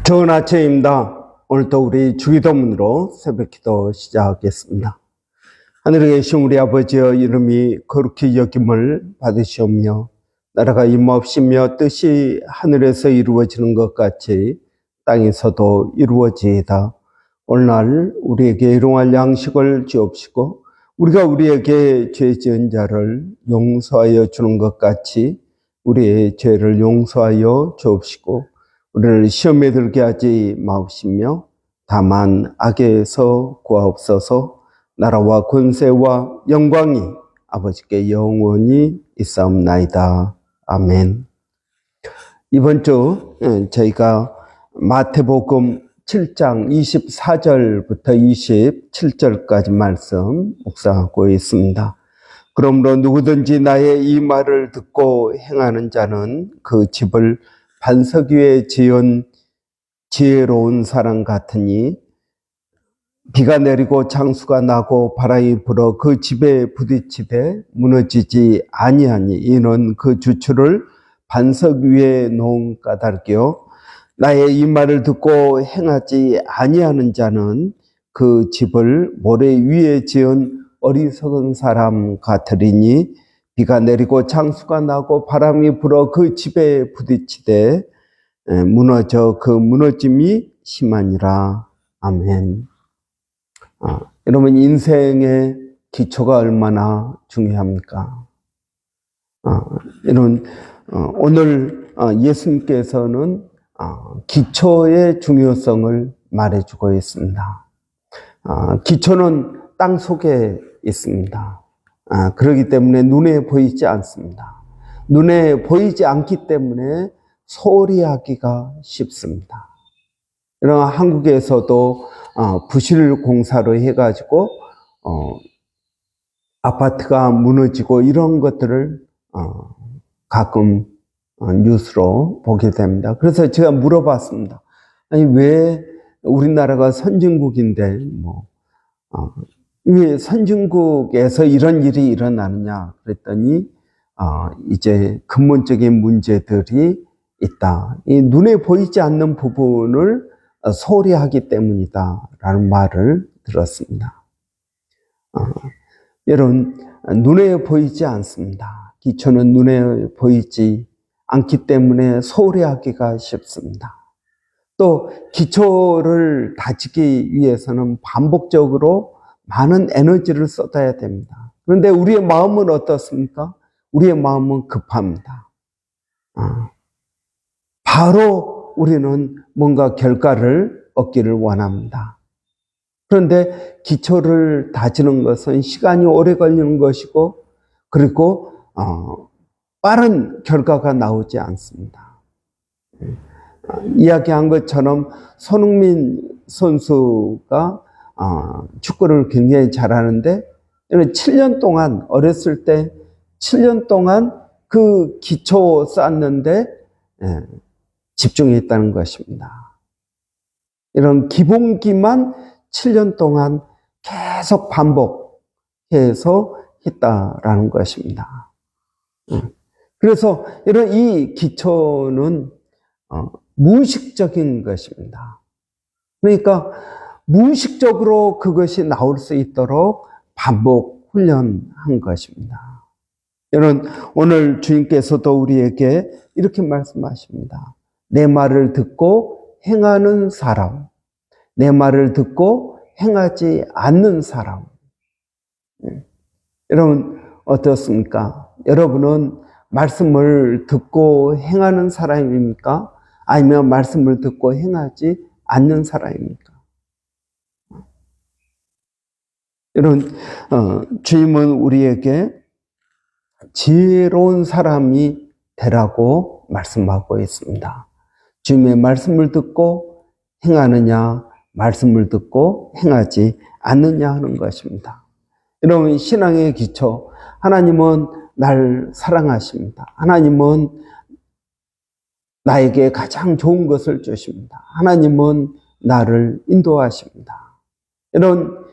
좋은 아침입니다. 오늘도 우리 주기도문으로 새벽기도 시작하겠습니다. 하늘에 계신 우리 아버지여, 이름이 거룩히 여김을 받으시오며 나라가 임하옵시며 뜻이 하늘에서 이루어지는 것 같이 땅에서도 이루어지이다. 오늘날 우리에게 일용할 양식을 주옵시고 우리가 우리에게 죄 지은 자를 용서하여 주는 것 같이 우리의 죄를 용서하여 주옵시고 우리를 시험에 들게 하지 마옵시며 다만 악에서 구하옵소서. 나라와 권세와 영광이 아버지께 영원히 있사옵나이다. 아멘. 이번 주 저희가 마태복음 7장 24절부터 27절까지 말씀 묵상하고 있습니다. 그러므로 누구든지 나의 이 말을 듣고 행하는 자는 그 집을 반석 위에 지은 지혜로운 사람 같으니 비가 내리고 장수가 나고 바람이 불어 그 집에 부딪히되 무너지지 아니하니 이는 그 주추를 반석 위에 놓은 까닭이요 나의 이 말을 듣고 행하지 아니하는 자는 그 집을 모래 위에 지은 어리석은 사람 같으리니 비가 내리고 장수가 나고 바람이 불어 그 집에 부딪히되 무너져 그 무너짐이 심하니라. 아멘. 여러분, 인생의 기초가 얼마나 중요합니까? 오늘 예수님께서는 기초의 중요성을 말해주고 있습니다. 기초는 땅 속에 있습니다. 그렇기 때문에 눈에 보이지 않습니다. 눈에 보이지 않기 때문에 소홀히 하기가 쉽습니다. 이런 한국에서도 부실 공사로 해가지고 아파트가 무너지고 이런 것들을 가끔 뉴스로 보게 됩니다. 그래서 제가 물어봤습니다. 아니, 왜 우리나라가 선진국인데 왜 선진국에서 이런 일이 일어나느냐 그랬더니 이제 근본적인 문제들이 있다. 이 눈에 보이지 않는 부분을 소홀히 하기 때문이다 라는 말을 들었습니다. 여러분, 눈에 보이지 않습니다. 기초는 눈에 보이지 않기 때문에 소홀히 하기가 쉽습니다. 또 기초를 다지기 위해서는 반복적으로 많은 에너지를 쏟아야 됩니다. 그런데 우리의 마음은 어떻습니까? 우리의 마음은 급합니다. 바로 우리는 뭔가 결과를 얻기를 원합니다. 그런데 기초를 다지는 것은 시간이 오래 걸리는 것이고 그리고 빠른 결과가 나오지 않습니다. 이야기한 것처럼 손흥민 선수가 축구를 굉장히 잘하는데 7년 동안 어렸을 때 7년 동안 그 기초 쌓는데 집중했다는 것입니다. 이런 기본기만 7년 동안 계속 반복해서 했다라는 것입니다. 그래서 이런 이 기초는 무의식적인 것입니다. 그러니까 무의식적으로 그것이 나올 수 있도록 반복 훈련한 것입니다. 여러분, 오늘 주님께서도 우리에게 이렇게 말씀하십니다. 내 말을 듣고 행하는 사람, 내 말을 듣고 행하지 않는 사람. 여러분, 어떻습니까? 여러분은 말씀을 듣고 행하는 사람입니까? 아니면 말씀을 듣고 행하지 않는 사람입니까? 여러분, 주님은 우리에게 지혜로운 사람이 되라고 말씀하고 있습니다. 주님의 말씀을 듣고 행하느냐, 말씀을 듣고 행하지 않느냐 하는 것입니다. 여러분, 신앙의 기초, 하나님은 날 사랑하십니다. 하나님은 나에게 가장 좋은 것을 주십니다. 하나님은 나를 인도하십니다. 여러분,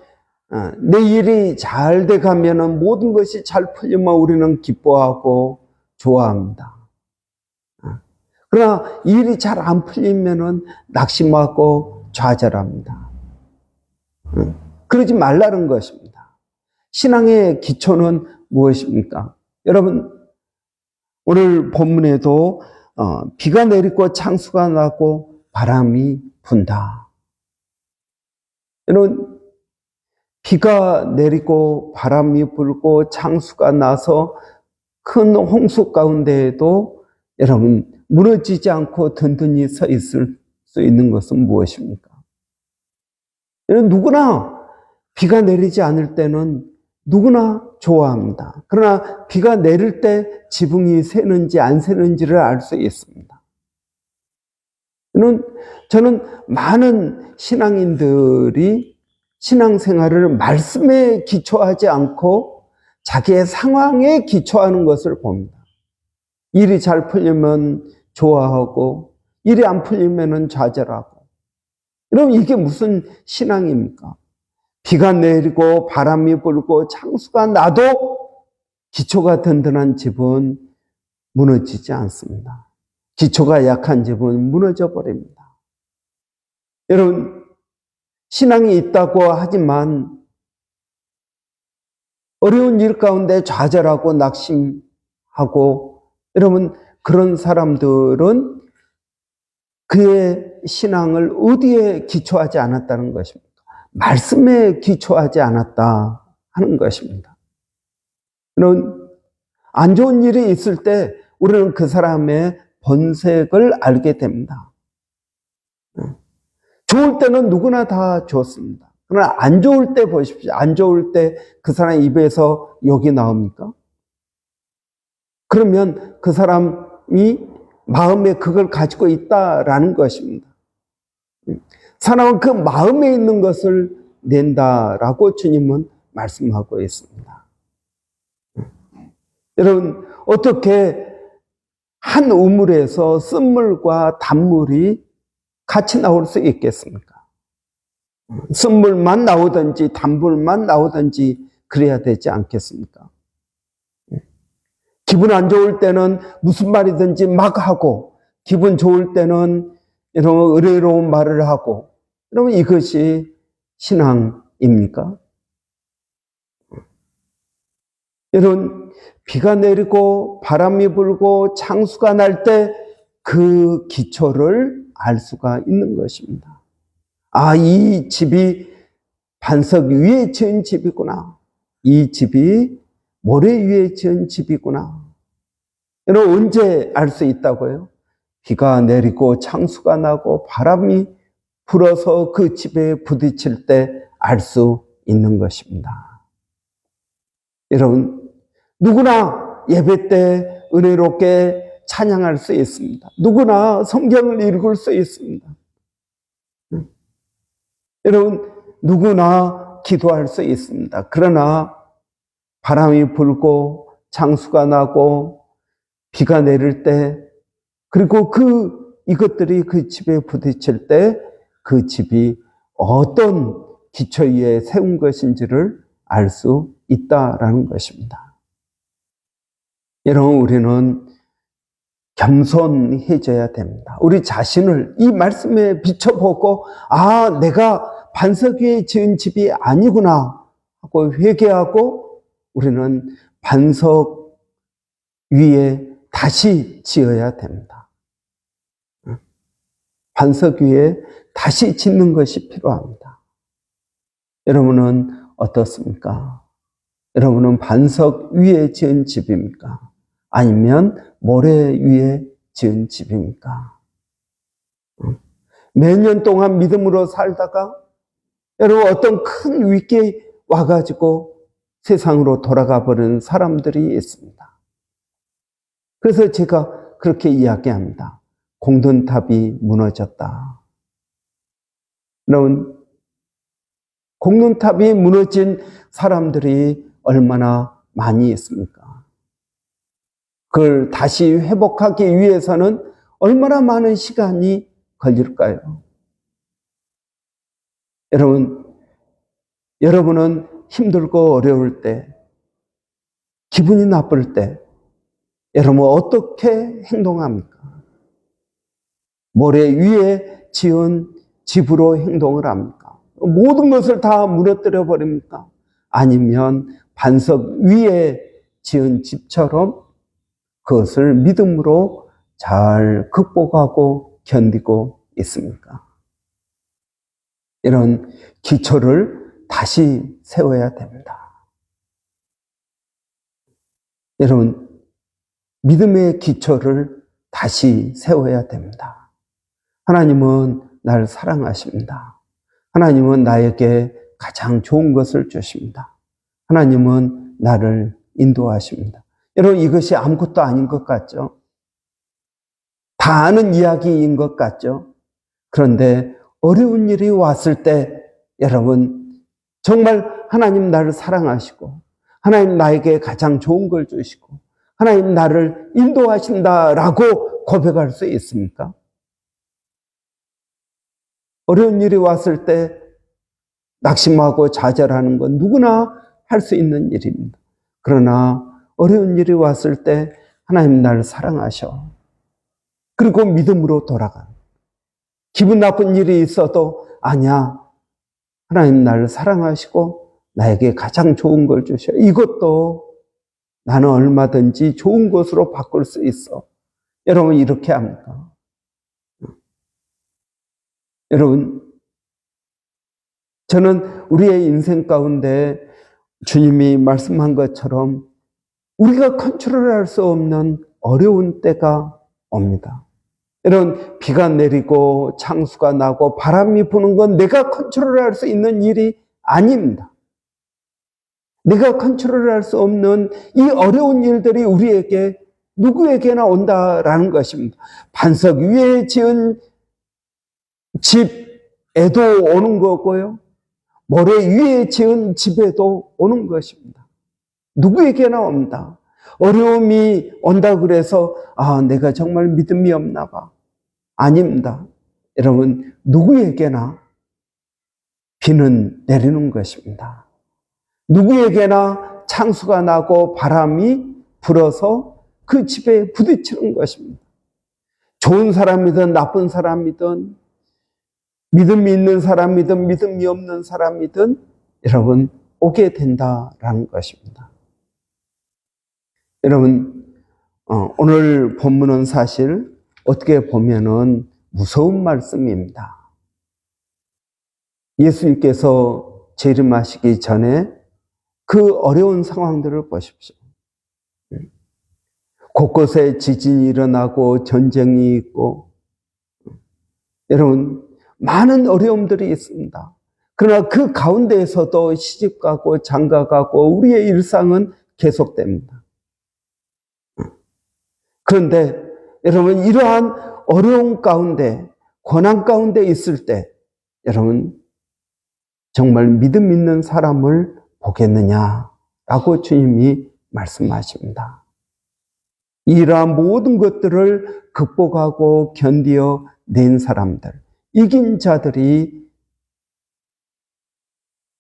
내 일이 잘 돼가면 모든 것이 잘 풀리면 우리는 기뻐하고 좋아합니다. 그러나 일이 잘 안 풀리면은 낙심하고 좌절합니다. 그러지 말라는 것입니다. 신앙의 기초는 무엇입니까? 여러분, 오늘 본문에도 비가 내리고 창수가 나고 바람이 분다. 여러분, 비가 내리고 바람이 불고 창수가 나서 큰 홍수 가운데에도 여러분 무너지지 않고 든든히 서 있을 수 있는 것은 무엇입니까? 여러분, 누구나 비가 내리지 않을 때는 누구나 좋아합니다. 그러나 비가 내릴 때 지붕이 새는지 안 새는지를 알 수 있습니다. 저는 많은 신앙인들이 신앙생활을 말씀에 기초하지 않고 자기의 상황에 기초하는 것을 봅니다. 일이 잘 풀리면 좋아하고 일이 안 풀리면 좌절하고. 여러분, 이게 무슨 신앙입니까? 비가 내리고 바람이 불고 창수가 나도 기초가 든든한 집은 무너지지 않습니다. 기초가 약한 집은 무너져 버립니다. 여러분, 신앙이 있다고 하지만 어려운 일 가운데 좌절하고 낙심하고, 여러분, 그런 사람들은 그의 신앙을 어디에 기초하지 않았다는 것입니다. 말씀에 기초하지 않았다 하는 것입니다. 여러분, 안 좋은 일이 있을 때 우리는 그 사람의 본색을 알게 됩니다. 좋을 때는 누구나 다 좋습니다. 그러나 안 좋을 때 보십시오. 안 좋을 때 그 사람 입에서 욕이 나옵니까? 그러면 그 사람이 마음에 그걸 가지고 있다라는 것입니다. 사람은 그 마음에 있는 것을 낸다라고 주님은 말씀하고 있습니다. 여러분, 어떻게 한 우물에서 쓴물과 단물이 같이 나올 수 있겠습니까? 쓴물만 나오든지 단물만 나오든지 그래야 되지 않겠습니까? 기분 안 좋을 때는 무슨 말이든지 막 하고, 기분 좋을 때는 여러분 의외로운 말을 하고, 여러분 이것이 신앙입니까? 여러분, 비가 내리고 바람이 불고 창수가 날 때 그 기초를 알 수가 있는 것입니다. 아, 이 집이 반석 위에 지은 집이구나. 이 집이 모래 위에 지은 집이구나. 여러분, 언제 알 수 있다고요? 비가 내리고 창수가 나고 바람이 불어서 그 집에 부딪힐 때 알 수 있는 것입니다. 여러분, 누구나 예배 때 은혜롭게 찬양할 수 있습니다. 누구나 성경을 읽을 수 있습니다. 여러분, 누구나 기도할 수 있습니다. 그러나 바람이 불고 창수가 나고 비가 내릴 때, 그리고 이것들이 그 집에 부딪힐 때 그 집이 어떤 기초 위에 세운 것인지를 알 수 있다라는 것입니다. 여러분, 우리는 겸손해져야 됩니다. 우리 자신을 이 말씀에 비춰보고, 아, 내가 반석 위에 지은 집이 아니구나 하고 회개하고, 우리는 반석 위에 다시 지어야 됩니다. 반석 위에 다시 짓는 것이 필요합니다. 여러분은 어떻습니까? 여러분은 반석 위에 지은 집입니까? 아니면 모래 위에 지은 집입니까? 몇 년 동안 믿음으로 살다가 여러분 어떤 큰 위기에 와가지고 세상으로 돌아가 버리는 사람들이 있습니다. 그래서 제가 그렇게 이야기합니다. 공든탑이 무너졌다. 여러분, 공든탑이 무너진 사람들이 얼마나 많이 있습니까? 그걸 다시 회복하기 위해서는 얼마나 많은 시간이 걸릴까요? 여러분은 힘들고 어려울 때, 기분이 나쁠 때, 여러분 어떻게 행동합니까? 모래 위에 지은 집으로 행동을 합니까? 모든 것을 다 무너뜨려 버립니까? 아니면 반석 위에 지은 집처럼 그것을 믿음으로 잘 극복하고 견디고 있습니까? 이런 기초를 다시 세워야 됩니다. 여러분, 믿음의 기초를 다시 세워야 됩니다. 하나님은 나를 사랑하십니다. 하나님은 나에게 가장 좋은 것을 주십니다. 하나님은 나를 인도하십니다. 여러분, 이것이 아무것도 아닌 것 같죠? 다 아는 이야기인 것 같죠? 그런데 어려운 일이 왔을 때 여러분, 정말 하나님 나를 사랑하시고 하나님 나에게 가장 좋은 걸 주시고 하나님 나를 인도하신다라고 고백할 수 있습니까? 어려운 일이 왔을 때 낙심하고 좌절하는 건 누구나 할 수 있는 일입니다. 그러나 어려운 일이 왔을 때 하나님 나를 사랑하셔. 그리고 믿음으로 돌아가. 기분 나쁜 일이 있어도 아니야. 하나님 나를 사랑하시고 나에게 가장 좋은 걸 주셔. 이것도 나는 얼마든지 좋은 것으로 바꿀 수 있어. 여러분 이렇게 합니까? 여러분, 저는 우리의 인생 가운데 주님이 말씀한 것처럼 우리가 컨트롤할 수 없는 어려운 때가 옵니다. 여러분, 비가 내리고 창수가 나고 바람이 부는 건 내가 컨트롤할 수 있는 일이 아닙니다. 내가 컨트롤할 수 없는 이 어려운 일들이 우리에게 누구에게나 온다라는 것입니다. 반석 위에 지은 집에도 오는 거고요. 모래 위에 지은 집에도 오는 것입니다. 누구에게나 옵니다. 어려움이 온다 그래서 내가 정말 믿음이 없나 봐. 아닙니다. 여러분, 누구에게나 비는 내리는 것입니다. 누구에게나 창수가 나고 바람이 불어서 그 집에 부딪히는 것입니다. 좋은 사람이든 나쁜 사람이든 믿음이 있는 사람이든 믿음이 없는 사람이든 여러분 오게 된다라는 것입니다. 여러분, 오늘 본문은 사실 어떻게 보면은 무서운 말씀입니다. 예수님께서 재림하시기 전에 그 어려운 상황들을 보십시오. 곳곳에 지진이 일어나고 전쟁이 있고 여러분 많은 어려움들이 있습니다. 그러나 그 가운데에서도 시집가고 장가가고 우리의 일상은 계속됩니다. 그런데 여러분 이러한 어려움 가운데 고난 가운데 있을 때 여러분 정말 믿음 있는 사람을 보겠느냐라고 주님이 말씀하십니다. 이러한 모든 것들을 극복하고 견디어 낸 사람들, 이긴 자들이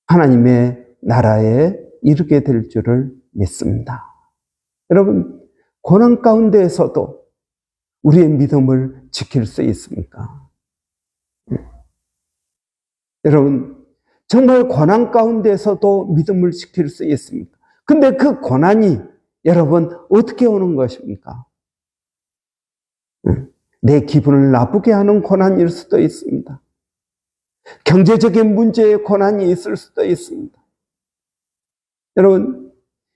하나님의 나라에 이르게 될 줄을 믿습니다. 여러분, 고난 가운데에서도 우리의 믿음을 지킬 수 있습니까? 여러분, 정말 고난 가운데에서도 믿음을 지킬 수 있습니까? 근데 그 고난이 여러분 어떻게 오는 것입니까? 내 기분을 나쁘게 하는 고난일 수도 있습니다. 경제적인 문제의 고난이 있을 수도 있습니다. 여러분,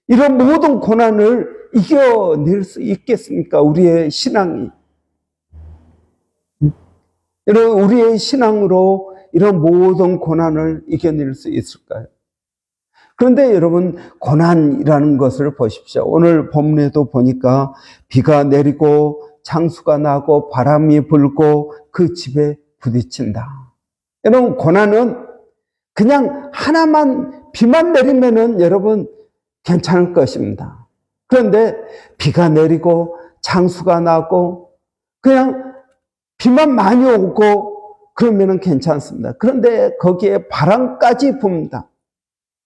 이런 모든 고난을 이겨낼 수 있겠습니까? 우리의 신앙이. 여러분, 우리의 신앙으로 이런 모든 고난을 이겨낼 수 있을까요? 그런데 여러분, 고난이라는 것을 보십시오. 오늘 본문에도 보니까 비가 내리고 창수가 나고 바람이 불고 그 집에 부딪힌다. 여러분, 고난은 그냥 하나만 비만 내리면은 여러분 괜찮을 것입니다. 그런데 비가 내리고 창수가 나고 그냥 비만 많이 오고 그러면은 괜찮습니다. 그런데 거기에 바람까지 붑니다.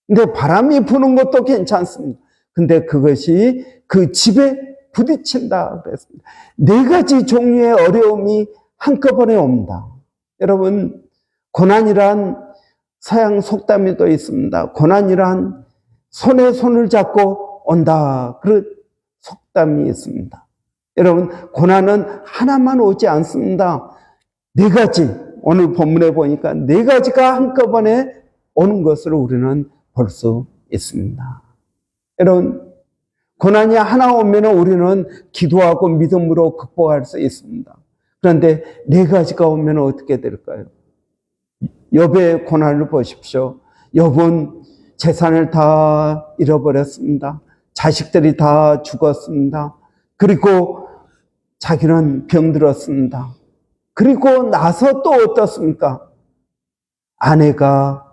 근데 바람이 부는 것도 괜찮습니다. 근데 그것이 그 집에 부딪힌다 그랬습니다. 네 가지 종류의 어려움이 한꺼번에 옵니다. 여러분, 고난이란 서양 속담이 또 있습니다. 고난이란 손에 손을 잡고 온다. 그런 속담이 있습니다. 여러분, 고난은 하나만 오지 않습니다. 네 가지, 오늘 본문에 보니까 네 가지가 한꺼번에 오는 것을 우리는 볼 수 있습니다. 여러분, 고난이 하나 오면 우리는 기도하고 믿음으로 극복할 수 있습니다. 그런데 네 가지가 오면 어떻게 될까요? 욥의 고난을 보십시오. 욥은 재산을 다 잃어버렸습니다. 자식들이 다 죽었습니다. 그리고 자기는 병들었습니다. 그리고 나서 또 어떻습니까? 아내가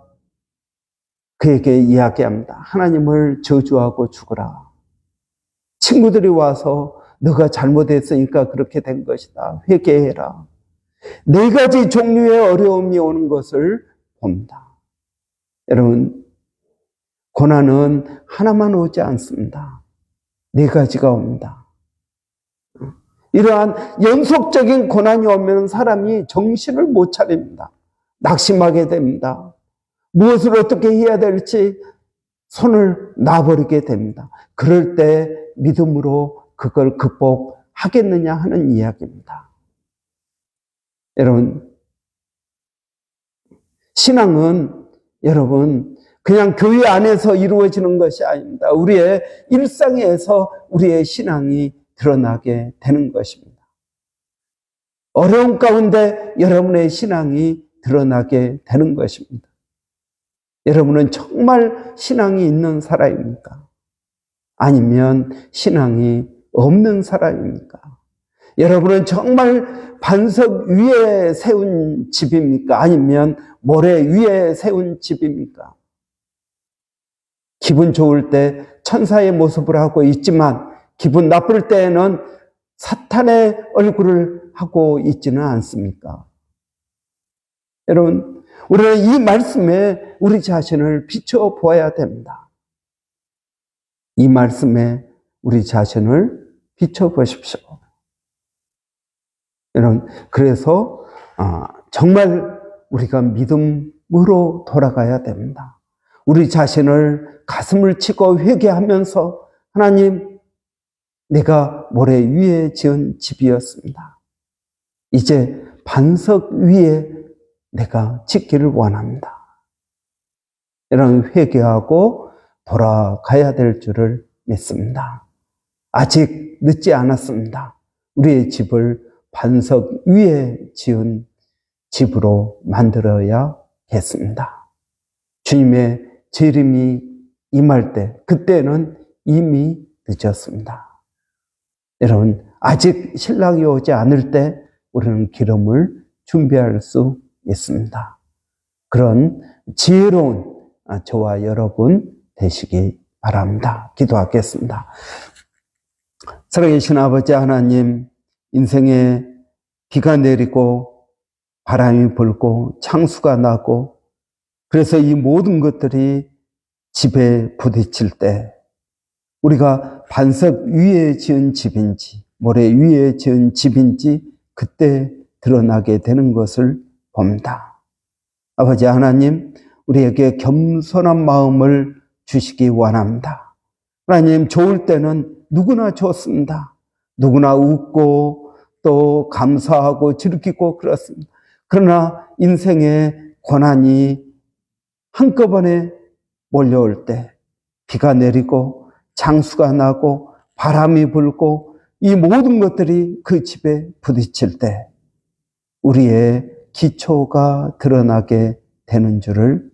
그에게 이야기합니다. 하나님을 저주하고 죽어라. 친구들이 와서 너가 잘못했으니까 그렇게 된 것이다. 회개해라. 네 가지 종류의 어려움이 오는 것을 봅니다. 여러분, 고난은 하나만 오지 않습니다. 네 가지가 옵니다. 이러한 연속적인 고난이 오면 사람이 정신을 못 차립니다. 낙심하게 됩니다. 무엇을 어떻게 해야 될지 손을 놔버리게 됩니다. 그럴 때 믿음으로 그걸 극복하겠느냐 하는 이야기입니다. 여러분, 신앙은 여러분 그냥 교회 안에서 이루어지는 것이 아닙니다. 우리의 일상에서 우리의 신앙이 드러나게 되는 것입니다. 어려운 가운데 여러분의 신앙이 드러나게 되는 것입니다. 여러분은 정말 신앙이 있는 사람입니까? 아니면 신앙이 없는 사람입니까? 여러분은 정말 반석 위에 세운 집입니까? 아니면 모래 위에 세운 집입니까? 기분 좋을 때 천사의 모습을 하고 있지만 기분 나쁠 때에는 사탄의 얼굴을 하고 있지는 않습니까? 여러분, 우리는 이 말씀에 우리 자신을 비춰보아야 됩니다. 이 말씀에 우리 자신을 비춰보십시오. 여러분, 그래서 정말 우리가 믿음으로 돌아가야 됩니다. 우리 자신을 가슴을 치고 회개하면서 하나님, 내가 모래 위에 지은 집이었습니다. 이제 반석 위에 내가 짓기를 원합니다. 이런 회개하고 돌아가야 될 줄을 믿습니다. 아직 늦지 않았습니다. 우리의 집을 반석 위에 지은 집으로 만들어야겠습니다. 주님의 재림이 임할 때, 그때는 이미 늦었습니다. 여러분, 아직 신랑이 오지 않을 때 우리는 기름을 준비할 수 있습니다. 그런 지혜로운 저와 여러분 되시기 바랍니다. 기도하겠습니다. 살아계신 아버지 하나님, 인생에 비가 내리고 바람이 불고 창수가 나고 그래서 이 모든 것들이 집에 부딪힐 때 우리가 반석 위에 지은 집인지 모래 위에 지은 집인지 그때 드러나게 되는 것을 봅니다. 아버지 하나님, 우리에게 겸손한 마음을 주시기 원합니다. 하나님, 좋을 때는 누구나 좋습니다. 누구나 웃고 또 감사하고 즐기고 그렇습니다. 그러나 인생의 고난이 한꺼번에 몰려올 때 비가 내리고 장수가 나고 바람이 불고 이 모든 것들이 그 집에 부딪힐 때 우리의 기초가 드러나게 되는 줄을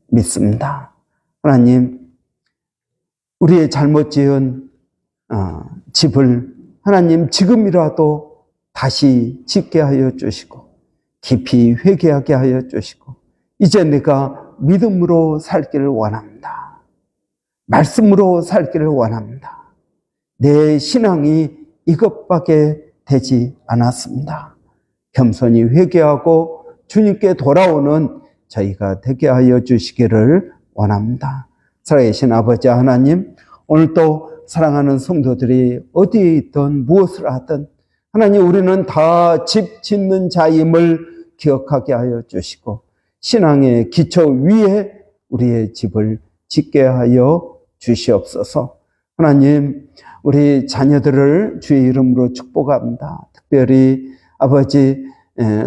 믿습니다. 하나님, 우리의 잘못 지은 집을 하나님 지금이라도 다시 짓게 하여 주시고 깊이 회개하게 하여 주시고 이제 내가 믿음으로 살기를 원합니다. 말씀으로 살기를 원합니다. 내 신앙이 이것밖에 되지 않았습니다. 겸손히 회개하고 주님께 돌아오는 저희가 되게 하여 주시기를 원합니다. 살아계신 아버지 하나님, 오늘도 사랑하는 성도들이 어디에 있든 무엇을 하든 하나님, 우리는 다 집 짓는 자임을 기억하게 하여 주시고 신앙의 기초 위에 우리의 집을 짓게 하여 주시옵소서. 하나님, 우리 자녀들을 주의 이름으로 축복합니다. 특별히 아버지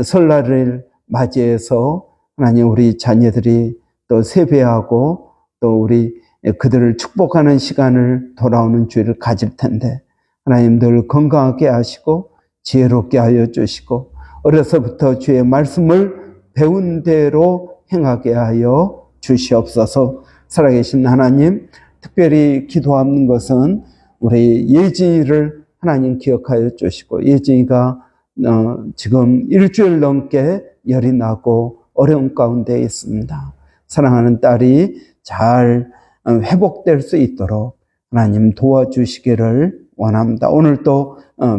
설날을 맞이해서 하나님, 우리 자녀들이 또 세배하고 또 우리 그들을 축복하는 시간을 돌아오는 주일을 가질 텐데 하나님, 늘 건강하게 하시고 지혜롭게 하여 주시고 어려서부터 주의 말씀을 배운 대로 행하게 하여 주시옵소서. 살아계신 하나님, 특별히 기도하는 것은 우리 예진이를 하나님 기억하여 주시고, 예진이가 지금 일주일 넘게 열이 나고 어려운 가운데 있습니다. 사랑하는 딸이 잘 회복될 수 있도록 하나님 도와주시기를 원합니다. 오늘 또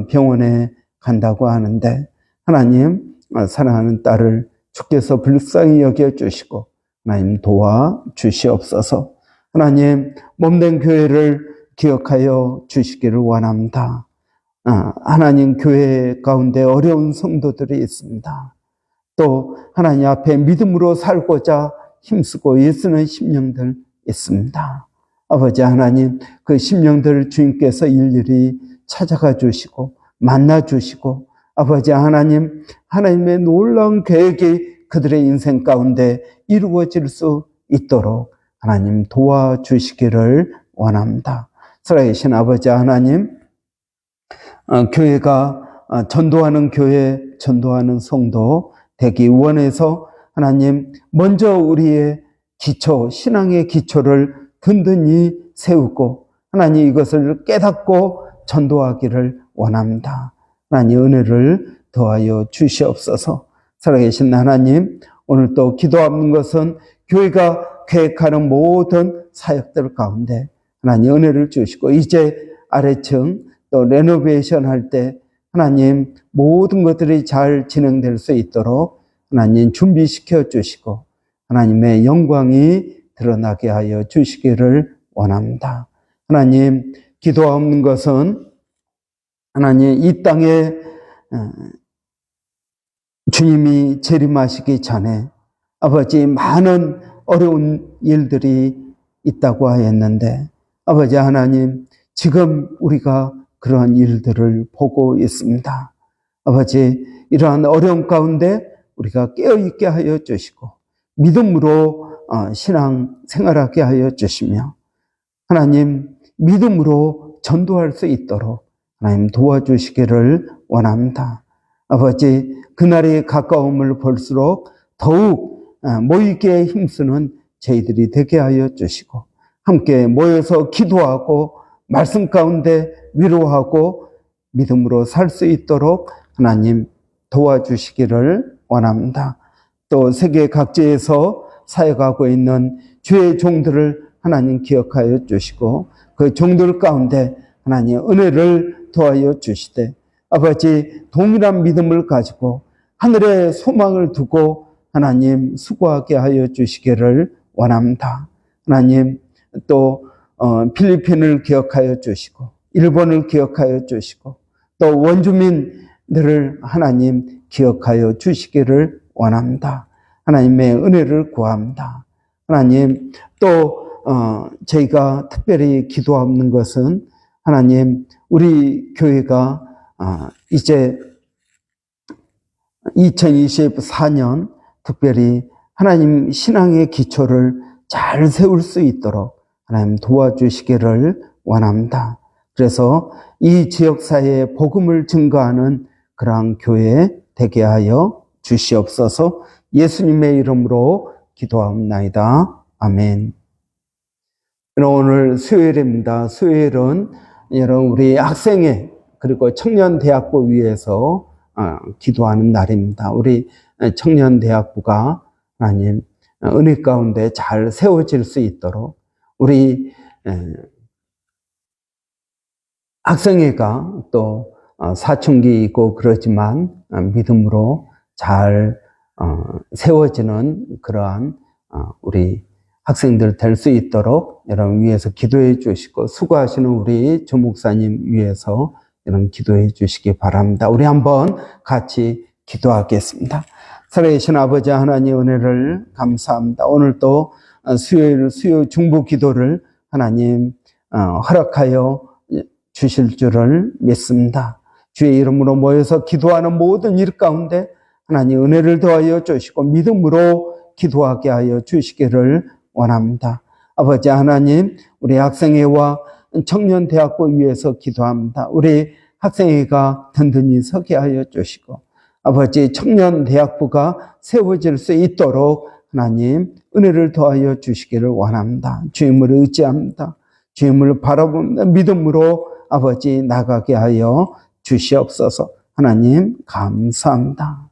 병원에 간다고 하는데 하나님, 사랑하는 딸을 주께서 불쌍히 여겨주시고 하나님 도와주시옵소서. 하나님, 몸된 교회를 기억하여 주시기를 원합니다. 하나님, 교회 가운데 어려운 성도들이 있습니다. 또 하나님 앞에 믿음으로 살고자 힘쓰고 애쓰는 심령들 있습니다. 아버지 하나님, 그 심령들을 주님께서 일일이 찾아가 주시고 만나 주시고 아버지 하나님, 하나님의 놀라운 계획이 그들의 인생 가운데 이루어질 수 있도록 하나님 도와주시기를 원합니다. 살아계신 아버지 하나님, 교회가 전도하는 교회, 전도하는 성도 되기 원해서 하나님, 먼저 우리의 기초, 신앙의 기초를 든든히 세우고 하나님 이것을 깨닫고 전도하기를 원합니다. 하나님, 은혜를 더하여 주시옵소서. 살아계신 하나님, 오늘 또 기도하는 것은 교회가 계획하는 모든 사역들 가운데 하나님 은혜를 주시고 이제 아래층 또 레노베이션 할 때 하나님 모든 것들이 잘 진행될 수 있도록 하나님 준비시켜 주시고 하나님의 영광이 드러나게 하여 주시기를 원합니다. 하나님, 기도하는 것은 하나님 이 땅에 주님이 재림하시기 전에 아버지 많은 어려운 일들이 있다고 하였는데 아버지 하나님, 지금 우리가 그러한 일들을 보고 있습니다. 아버지, 이러한 어려움 가운데 우리가 깨어있게 하여 주시고 믿음으로 신앙 생활하게 하여 주시며 하나님 믿음으로 전도할 수 있도록 하나님 도와주시기를 원합니다. 아버지, 그날이 가까움을 볼수록 더욱 모이기에 힘쓰는 저희들이 되게 하여 주시고 함께 모여서 기도하고 말씀 가운데 위로하고 믿음으로 살 수 있도록 하나님 도와주시기를 원합니다. 또 세계 각지에서 사역하고 있는 주의 종들을 하나님 기억하여 주시고 그 종들 가운데 하나님 은혜를 더하여 주시되 아버지 동일한 믿음을 가지고 하늘에 소망을 두고 하나님 수고하게 하여 주시기를 원합니다. 하나님 또 필리핀을 기억하여 주시고 일본을 기억하여 주시고 또 원주민들을 하나님 기억하여 주시기를 원합니다. 하나님의 은혜를 구합니다. 하나님 또 저희가 특별히 기도하는 것은 하나님 우리 교회가 이제 2024년 특별히 하나님 신앙의 기초를 잘 세울 수 있도록 하나님 도와주시기를 원합니다. 그래서 이 지역사회에 복음을 증거하는 그러한 교회 되게 하여 주시옵소서. 예수님의 이름으로 기도하옵나이다. 아멘. 오늘 수요일입니다. 수요일은 여러분 우리 학생회 그리고 청년대학부 위해서 기도하는 날입니다. 우리 청년대학부가 하나님 은혜 가운데 잘 세워질 수 있도록 우리 학생회가 또 사춘기 있고 그러지만 믿음으로 잘 세워지는 그러한 우리 학생들 될 수 있도록 여러분 위해서 기도해 주시고 수고하시는 우리 조 목사님 위해서 이런 기도해 주시기 바랍니다. 우리 한번 같이 기도하겠습니다. 살아계신 아버지 하나님 은혜를 감사합니다. 오늘도 수요 중보 기도를 하나님 허락하여 주실 줄을 믿습니다. 주의 이름으로 모여서 기도하는 모든 일 가운데 하나님 은혜를 더하여 주시고 믿음으로 기도하게 하여 주시기를 원합니다. 아버지 하나님, 우리 학생회와 청년대학부 위해서 기도합니다. 우리 학생회가 든든히 서게 하여 주시고 아버지 청년대학부가 세워질 수 있도록 하나님 은혜를 더하여 주시기를 원합니다. 주님을 의지합니다. 주님을 바라보는 믿음으로 아버지 나가게 하여 주시옵소서. 하나님 감사합니다.